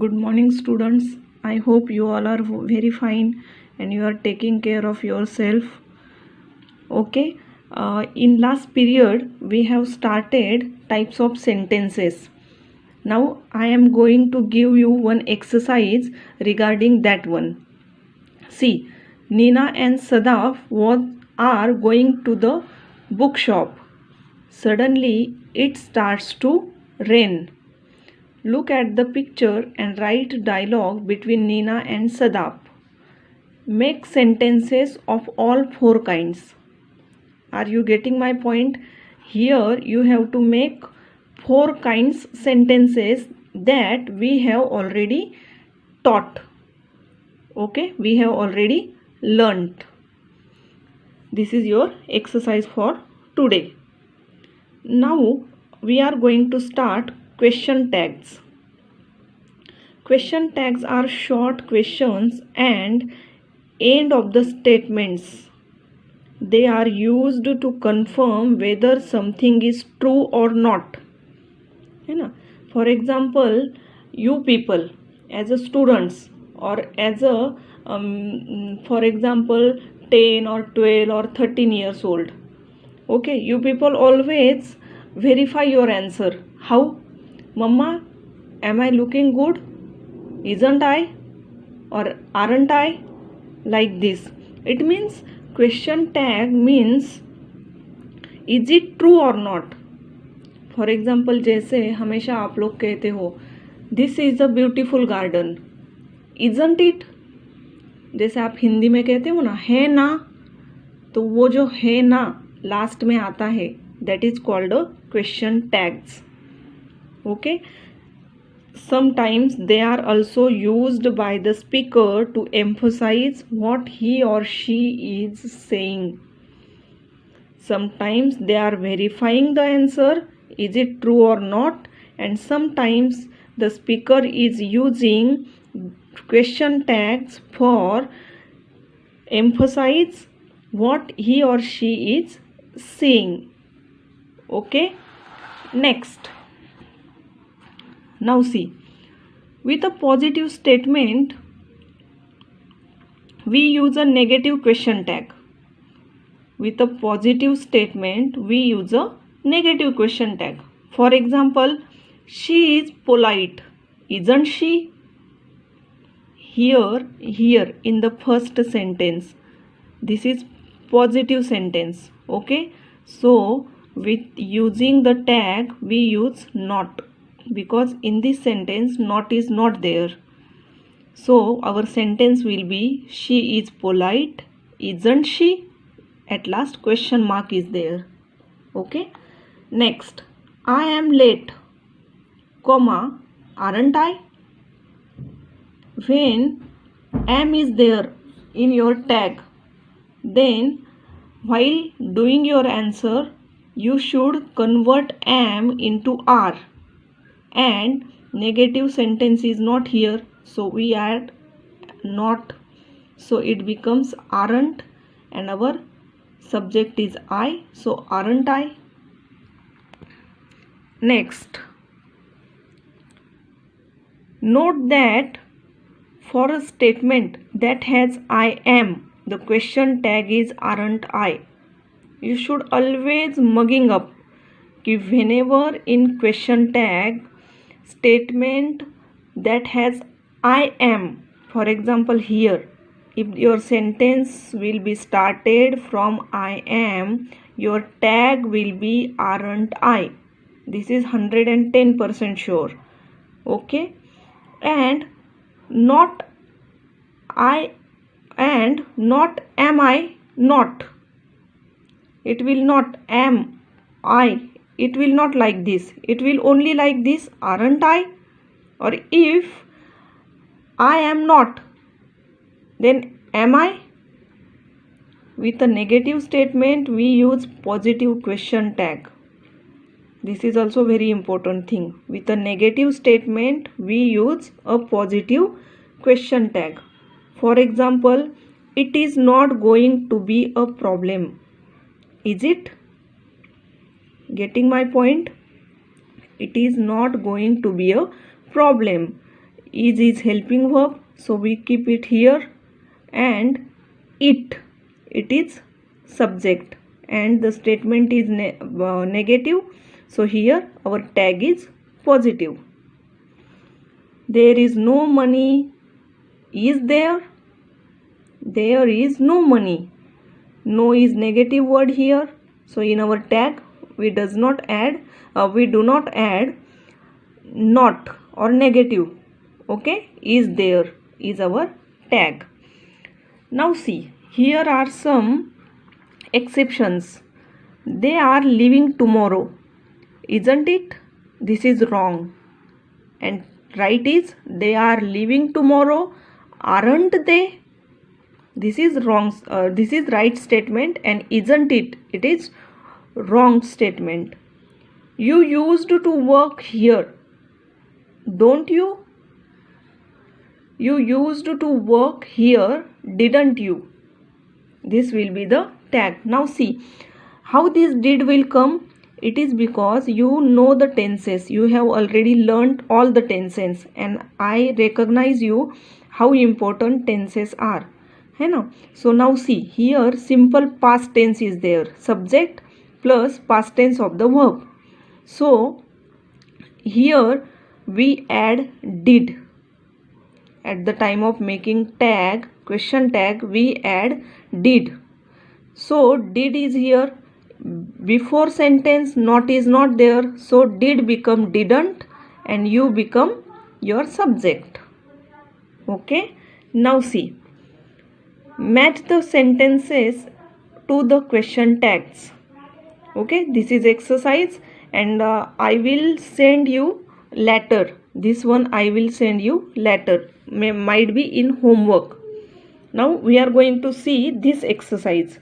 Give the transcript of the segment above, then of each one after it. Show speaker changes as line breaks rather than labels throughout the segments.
Good morning, students. I hope you all are very fine and you are taking care of yourself. Okay. In last period, we have started types of sentences. Now, I am going to give you one exercise regarding that one. See, Nina and Sadaf are going to the bookshop. Suddenly, it starts to rain. Look at the picture and write dialogue between Nina and Sadaf. Make sentences of all four kinds. Are you getting my point? Here you have to make four kinds sentences that we have already taught. Okay, we have already learnt. This is your exercise for today. Now we are going to start question tags. Question tags are short questions and end of the statements. They are used to confirm whether something is true or not. For example, you people as a students or as a for example 10 or 12 or 13 years old. Okay, you people always verify your answer. How? Mama, am I looking good? Isn't I? Or aren't I? Like this. It means question tag means is it true or not? For example जैसे हमेशा आप लोग कहते हो this is a beautiful garden, isn't it? जैसे आप हिंदी में कहते हो ना है ना, तो वो जो है ना लास्ट में आता है that is called a question tags. Okay. Sometimes they are also used by the speaker to emphasize what he or she is saying. Sometimes they are verifying the answer, is it true or not, and sometimes the speaker is using question tags for emphasize what he or she is saying. Okay. Next. Now see, with a positive statement, we use a negative question tag. With a positive statement, we use a negative question tag. For example, she is polite, isn't she? Here in the first sentence, this is positive sentence. Okay. So with using the tag, we use not, because in this sentence not is not there. So our sentence will be she is polite, isn't she? At last question mark is there. Okay. Next, I am late, comma, aren't I? When am is there in your tag, then while doing your answer you should convert am into are. And negative sentence is not here, so we add not, so it becomes aren't, and our subject is I, so aren't I. Next, note that for a statement that has I am, the question tag is aren't I. You should always mugging up कि whenever in question tag statement that has I am, for example here, if your sentence will be started from I am, your tag will be aren't I. This is 110% sure. Okay. And not I and not am I not. It will not am I. It will not like this. It will only like this, aren't I? Or if I am not, then am I? With a negative statement, we use positive question tag. This is also very important thing. With a negative statement, we use a positive question tag. For example, it is not going to be a problem. Is it? Getting my point? It is not going to be a problem. is helping verb, so we keep it here, and it is subject, and the statement is negative, so here our tag is positive. There is no money. Is there? There is no money. No is negative word here, so in our tag we do not add not or negative. Okay, is there is our tag. Now see, here are some exceptions. They are leaving tomorrow, isn't it? This is wrong, and right is they are leaving tomorrow, aren't they? This is wrong. This is right statement, and isn't it? It is wrong statement. You used to work here, don't you? You used to work here, didn't you? This will be the tag. Now see how this did will come. It is because you know the tenses. You have already learned all the tenses, and I recognize you how important tenses are. है ना? So now see, here simple past tense is there, subject plus past tense of the verb. So here we add did. At the time of making tag, question tag, we add did. So did is here. Before sentence not is not there, so did become didn't, and you become your subject. Okay, now see, match the sentences to the question tags. Okay, this is exercise, and I will send you later. This one I will send you later, might be in homework. Now we are going to see this exercise.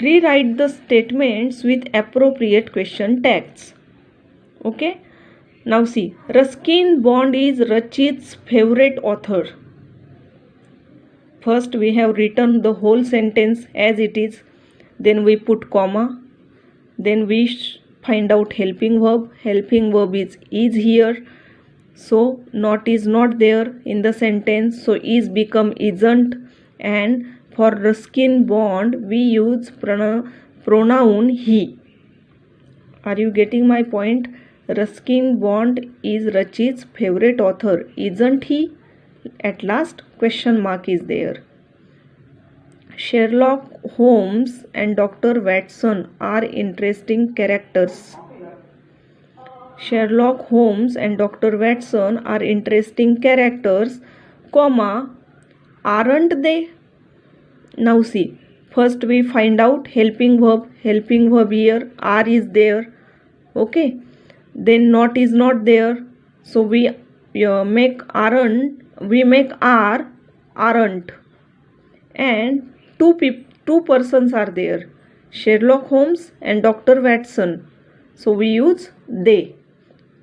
Rewrite the statements with appropriate question tags. Okay, now see, Ruskin Bond is Rachit's favorite author. First we have written the whole sentence as it is, then we put comma, then we find out helping verb. Helping verb is here, so not is not there in the sentence, so is become isn't, and for Ruskin Bond we use pronoun he. Are you getting my point? Ruskin Bond is Rachit's favorite author, isn't he? At last question mark is there. Sherlock Holmes and Dr. Watson are interesting characters. Sherlock Holmes and Dr. Watson are interesting characters, comma, aren't they? Now see, first we find out helping verb here, are is there. Okay, then not is not there, so we make aren't, we make are, aren't, and two persons are there, Sherlock Holmes and Dr. Watson, so we use they.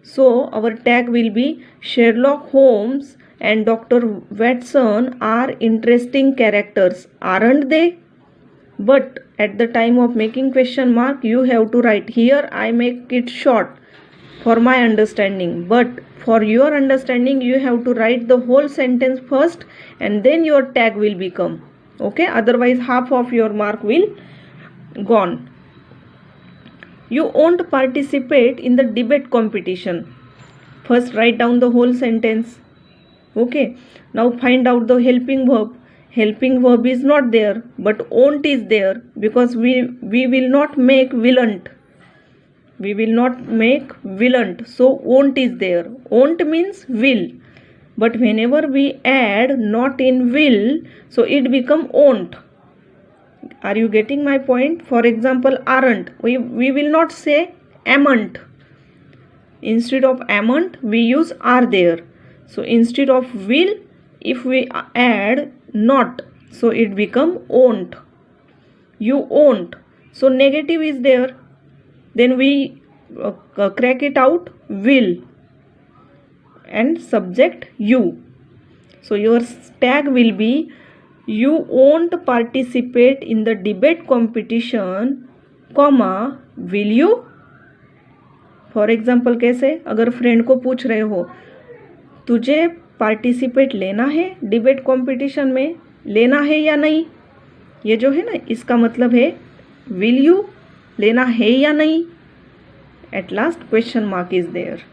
So our tag will be Sherlock Holmes and Dr. Watson are interesting characters, aren't they? But at the time of making question mark, you have to write. Here I make it short for my understanding, but for your understanding you have to write the whole sentence first, and then your tag will become. Okay, otherwise half of your mark will gone. You won't participate in the debate competition. First write down the whole sentence. Okay, now find out the helping verb. Helping verb is not there, but won't is there, because we will not make willn't. We will not make willn't, so won't is there. Won't means will, but whenever we add not in will, so it become won't. Are you getting my point? For example, aren't, we will not say amn't. Instead of amn't we use are there. So instead of will, if we add not, so it become won't. You won't, so negative is there, then we crack it out, will, and subject you. So your tag will be you won't participate in the debate competition, comma, will you? For example कैसे, अगर friend को पूछ रहे हो तुझे participate लेना है debate competition में, लेना है या नहीं, ये जो है ना इसका मतलब है विल यू, लेना है या नहीं. At last question mark is there.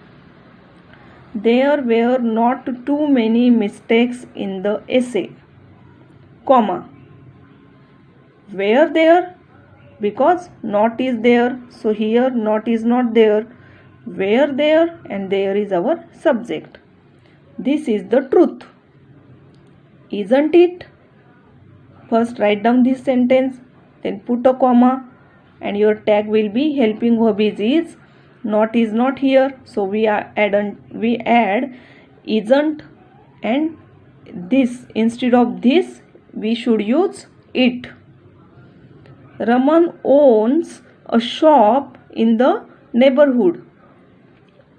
There were not too many mistakes in the essay, comma. Were there? Because not is there, so here not is not there. Were there, and there is our subject. This is the truth. Isn't it? First write down this sentence, then put a comma, and your tag will be helping verb is not is not here, so we add isn't, and this instead of this we should use it. Raman owns a shop in the neighborhood.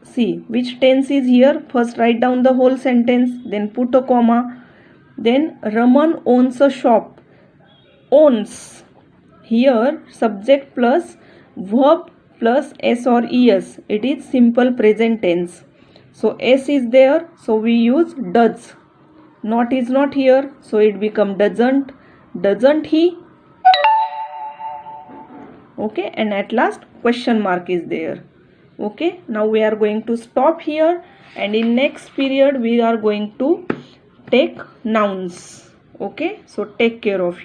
See which tense is here. First write down the whole sentence, then put a comma, then Raman owns a shop. Owns, here subject plus verb plus s or es, it is simple present tense, so s is there, so we use does. Not is not here, so it become doesn't he. Okay, and at last question mark is there. Okay, now we are going to stop here, and in next period we are going to take nouns. Okay, so take care of you.